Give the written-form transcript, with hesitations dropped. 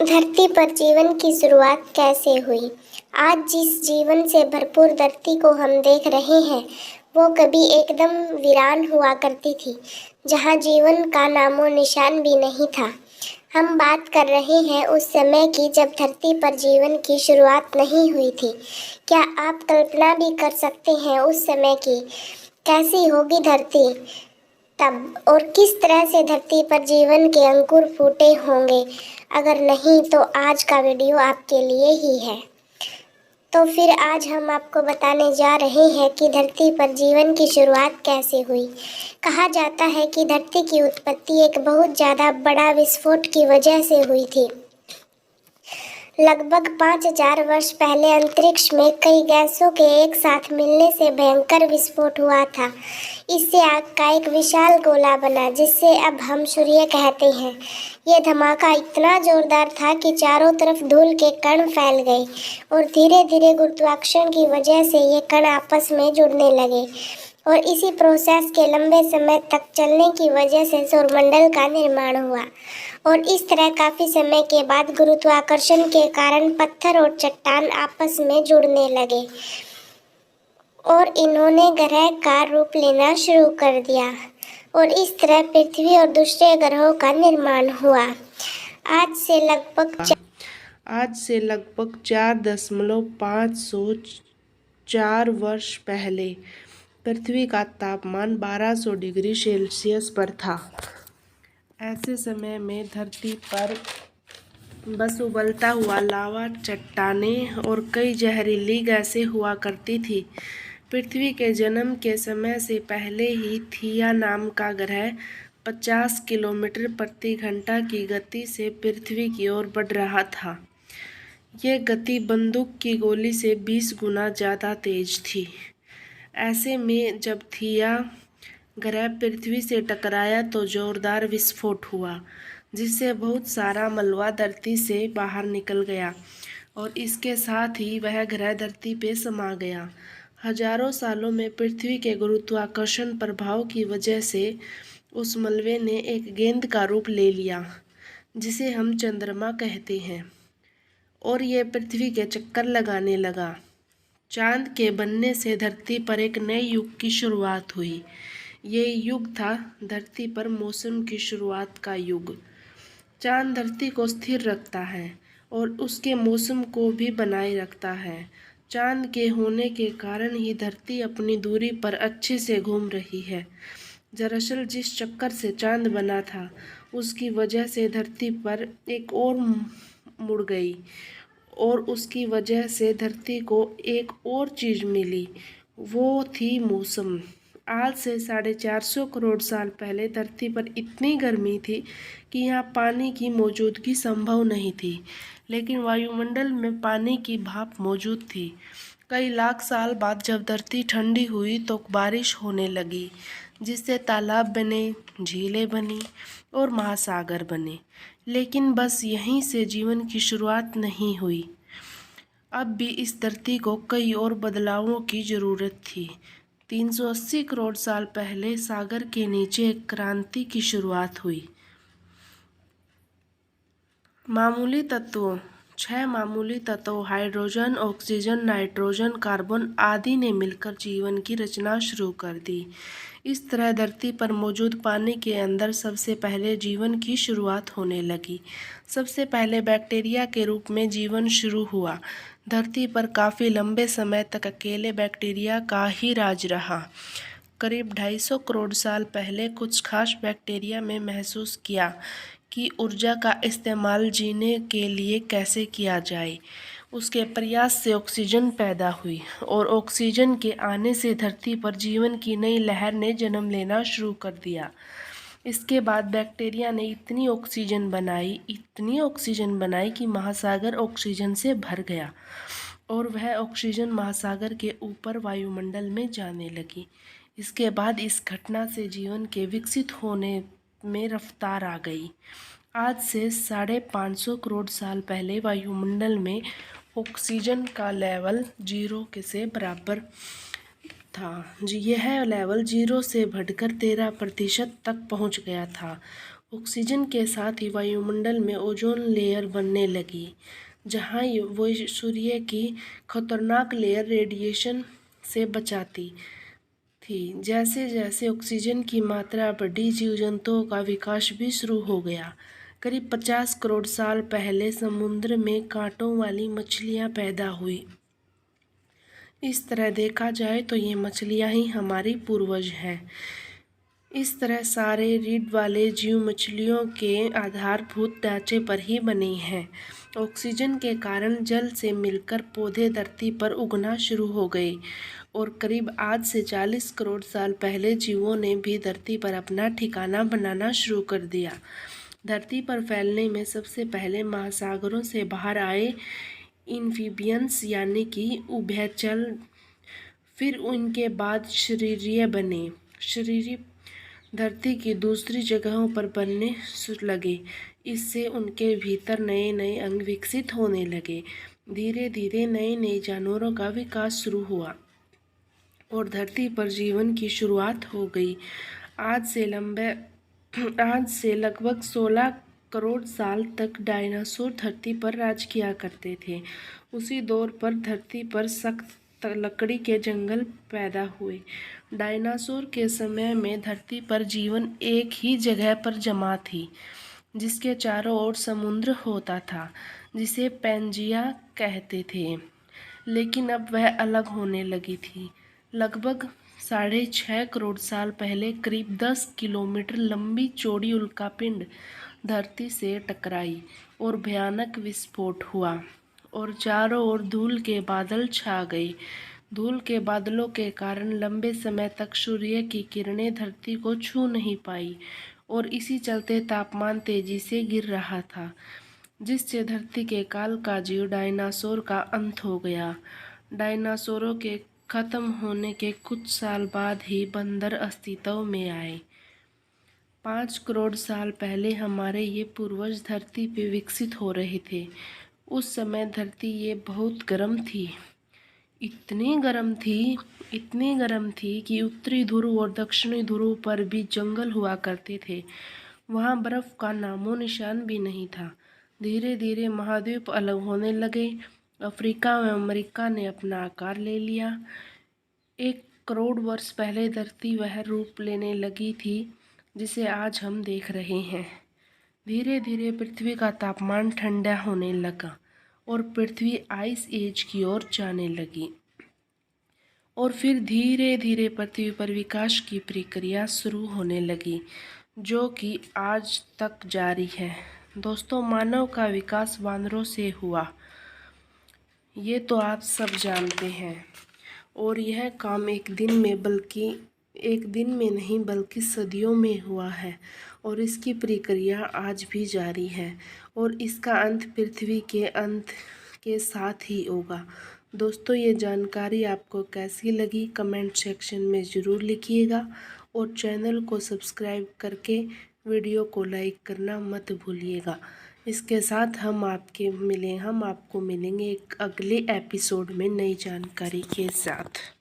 धरती पर जीवन की शुरुआत कैसे हुई? आज जिस जीवन से भरपूर धरती को हम देख रहे हैं, वो कभी एकदम वीरान हुआ करती थी, जहाँ जीवन का नामो निशान भी नहीं था। हम बात कर रहे हैं उस समय की जब धरती पर जीवन की शुरुआत नहीं हुई थी। क्या आप कल्पना भी कर सकते हैं उस समय की कैसी होगी धरती तब, और किस तरह से धरती पर जीवन के अंकुर फूटे होंगे? अगर नहीं तो आज का वीडियो आपके लिए ही है। तो फिर आज हम आपको बताने जा रहे हैं कि धरती पर जीवन की शुरुआत कैसे हुई। कहा जाता है कि धरती की उत्पत्ति एक बहुत ज़्यादा बड़ा विस्फोट की वजह से हुई थी। लगभग 5000 वर्ष पहले अंतरिक्ष में कई गैसों के एक साथ मिलने से भयंकर विस्फोट हुआ था। इससे आग का एक विशाल गोला बना, जिसे अब हम सूर्य कहते हैं। यह धमाका इतना जोरदार था कि चारों तरफ धूल के कण फैल गए और धीरे धीरे गुरुत्वाकर्षण की वजह से ये कण आपस में जुड़ने लगे, और इसी प्रोसेस के लंबे समय तक चलने की वजह से सौरमंडल का निर्माण हुआ। और इस तरह काफ़ी समय के बाद गुरुत्वाकर्षण के कारण पत्थर और चट्टान आपस में जुड़ने लगे और इन्होंने ग्रह का रूप लेना शुरू कर दिया, और इस तरह पृथ्वी और दूसरे ग्रहों का निर्माण हुआ। आज से लगभग 4.504 वर्ष पहले पृथ्वी का तापमान 1200 डिग्री सेल्सियस पर था। ऐसे समय में धरती पर बस उबलता हुआ लावा, चट्टानें और कई जहरीली गैसें हुआ करती थी। पृथ्वी के जन्म के समय से पहले ही थिया नाम का ग्रह 50 किलोमीटर प्रति घंटा की गति से पृथ्वी की ओर बढ़ रहा था। यह गति बंदूक की गोली से 20 गुना ज़्यादा तेज थी। ऐसे में जब थिया ग्रह पृथ्वी से टकराया तो जोरदार विस्फोट हुआ, जिससे बहुत सारा मलबा धरती से बाहर निकल गया और इसके साथ ही वह ग्रह धरती पे समा गया। हजारों सालों में पृथ्वी के गुरुत्वाकर्षण प्रभाव की वजह से उस मलबे ने एक गेंद का रूप ले लिया, जिसे हम चंद्रमा कहते हैं, और ये पृथ्वी के चक्कर लगाने लगा। चांद के बनने से धरती पर एक नए युग की शुरुआत हुई। ये युग था धरती पर मौसम की शुरुआत का युग। चांद धरती को स्थिर रखता है और उसके मौसम को भी बनाए रखता है। चांद के होने के कारण ही धरती अपनी दूरी पर अच्छे से घूम रही है। दरअसल जिस चक्कर से चांद बना था, उसकी वजह से धरती पर एक और मुड़ गई, और उसकी वजह से धरती को एक और चीज़ मिली, वो थी मौसम। आज से 450 करोड़ साल पहले धरती पर इतनी गर्मी थी कि यहाँ पानी की मौजूदगी संभव नहीं थी, लेकिन वायुमंडल में पानी की भाप मौजूद थी। कई लाख साल बाद जब धरती ठंडी हुई तो बारिश होने लगी, जिससे तालाब बने, झीलें बनी और महासागर बने। लेकिन बस यहीं से जीवन की शुरुआत नहीं हुई। अब भी इस धरती को कई और बदलावों की ज़रूरत थी। 380 करोड़ साल पहले सागर के नीचे एक क्रांति की शुरुआत हुई। मामूली तत्वों 6 मामूली तत्वों हाइड्रोजन, ऑक्सीजन, नाइट्रोजन, कार्बन आदि ने मिलकर जीवन की रचना शुरू कर दी। इस तरह धरती पर मौजूद पानी के अंदर सबसे पहले जीवन की शुरुआत होने लगी। सबसे पहले बैक्टीरिया के रूप में जीवन शुरू हुआ। धरती पर काफ़ी लंबे समय तक अकेले बैक्टीरिया का ही राज रहा। करीब 250 करोड़ साल पहले कुछ खास बैक्टीरिया में महसूस किया कि ऊर्जा का इस्तेमाल जीने के लिए कैसे किया जाए। उसके प्रयास से ऑक्सीजन पैदा हुई, और ऑक्सीजन के आने से धरती पर जीवन की नई लहर ने जन्म लेना शुरू कर दिया। इसके बाद बैक्टीरिया ने इतनी ऑक्सीजन बनाई कि महासागर ऑक्सीजन से भर गया, और वह ऑक्सीजन महासागर के ऊपर वायुमंडल में जाने लगी। इसके बाद इस घटना से जीवन के विकसित होने में रफ्तार आ गई। आज से 550 करोड़ साल पहले वायुमंडल में ऑक्सीजन का लेवल 0 से बराबर था। यह लेवल 0 से बढ़कर 13% तक पहुंच गया था, ऑक्सीजन के साथ ही वायुमंडल में ओजोन लेयर बनने लगी, जहाँ वो सूर्य की खतरनाक लेयर रेडिएशन से बचाती थी। जैसे जैसे ऑक्सीजन की मात्रा बढ़ी, जीव जंतुओं का विकास भी शुरू हो गया। करीब 50 करोड़ साल पहले समुद्र में कांटों वाली मछलियाँ पैदा हुई। इस तरह देखा जाए तो ये मछलियाँ ही हमारी पूर्वज हैं। इस तरह सारे रीढ़ वाले जीव मछलियों के आधारभूत ढांचे पर ही बने हैं। ऑक्सीजन के कारण जल से मिलकर पौधे धरती पर उगना शुरू हो गए और करीब आज से 40 करोड़ साल पहले जीवों ने भी धरती पर अपना ठिकाना बनाना शुरू कर दिया। धरती पर फैलने में सबसे पहले महासागरों से बाहर आए इन्फीबियंस यानी कि उभयचर, फिर उनके बाद शरीरीय बने। शरीरीय धरती की दूसरी जगहों पर बनने लगे। इससे उनके भीतर नए नए अंग विकसित होने लगे। धीरे धीरे नए नए जानवरों का विकास शुरू हुआ और धरती पर जीवन की शुरुआत हो गई। आज से लगभग 16 करोड़ साल तक डायनासोर धरती पर राज किया करते थे। उसी दौर पर धरती पर सख्त लकड़ी के जंगल पैदा हुए। डायनासोर के समय में धरती पर जीवन एक ही जगह पर जमा थी, जिसके चारों ओर समुद्र होता था, जिसे पैंजिया कहते थे। लेकिन अब वह अलग होने लगी थी। लगभग 6.5 करोड़ साल पहले करीब 10 किलोमीटर लंबी चौड़ी उल्कापिंड धरती से टकराई और भयानक विस्फोट हुआ और चारों ओर धूल के बादल छा गए। धूल के बादलों के कारण लंबे समय तक सूर्य की किरणें धरती को छू नहीं पाई और इसी चलते तापमान तेजी से गिर रहा था, जिससे धरती के काल का जीव डायनासोर का अंत हो गया। डायनासोरों के खत्म होने के कुछ साल बाद ही बंदर अस्तित्व में आए। 5 करोड़ साल पहले हमारे ये पूर्वज धरती पे विकसित हो रहे थे। उस समय धरती ये बहुत गर्म थी, इतनी गर्म थी कि उत्तरी ध्रुव और दक्षिणी ध्रुव पर भी जंगल हुआ करते थे। वहाँ बर्फ का नामो निशान भी नहीं था। धीरे धीरे महाद्वीप अलग होने लगे। अफ्रीका व अमेरिका ने अपना आकार ले लिया। 1 करोड़ वर्ष पहले धरती वह रूप लेने लगी थी जिसे आज हम देख रहे हैं। धीरे धीरे पृथ्वी का तापमान ठंडा होने लगा और पृथ्वी आइस एज की ओर जाने लगी और फिर धीरे धीरे पृथ्वी पर विकास की प्रक्रिया शुरू होने लगी, जो कि आज तक जारी है। दोस्तों, मानव का विकास वानरों से हुआ, ये तो आप सब जानते हैं, और यह काम एक दिन में नहीं बल्कि सदियों में हुआ है और इसकी प्रक्रिया आज भी जारी है और इसका अंत पृथ्वी के अंत के साथ ही होगा। दोस्तों, ये जानकारी आपको कैसी लगी कमेंट सेक्शन में ज़रूर लिखिएगा और चैनल को सब्सक्राइब करके वीडियो को लाइक करना मत भूलिएगा। इसके साथ हम आपको मिलेंगे एक अगले एपिसोड में नई जानकारी के साथ।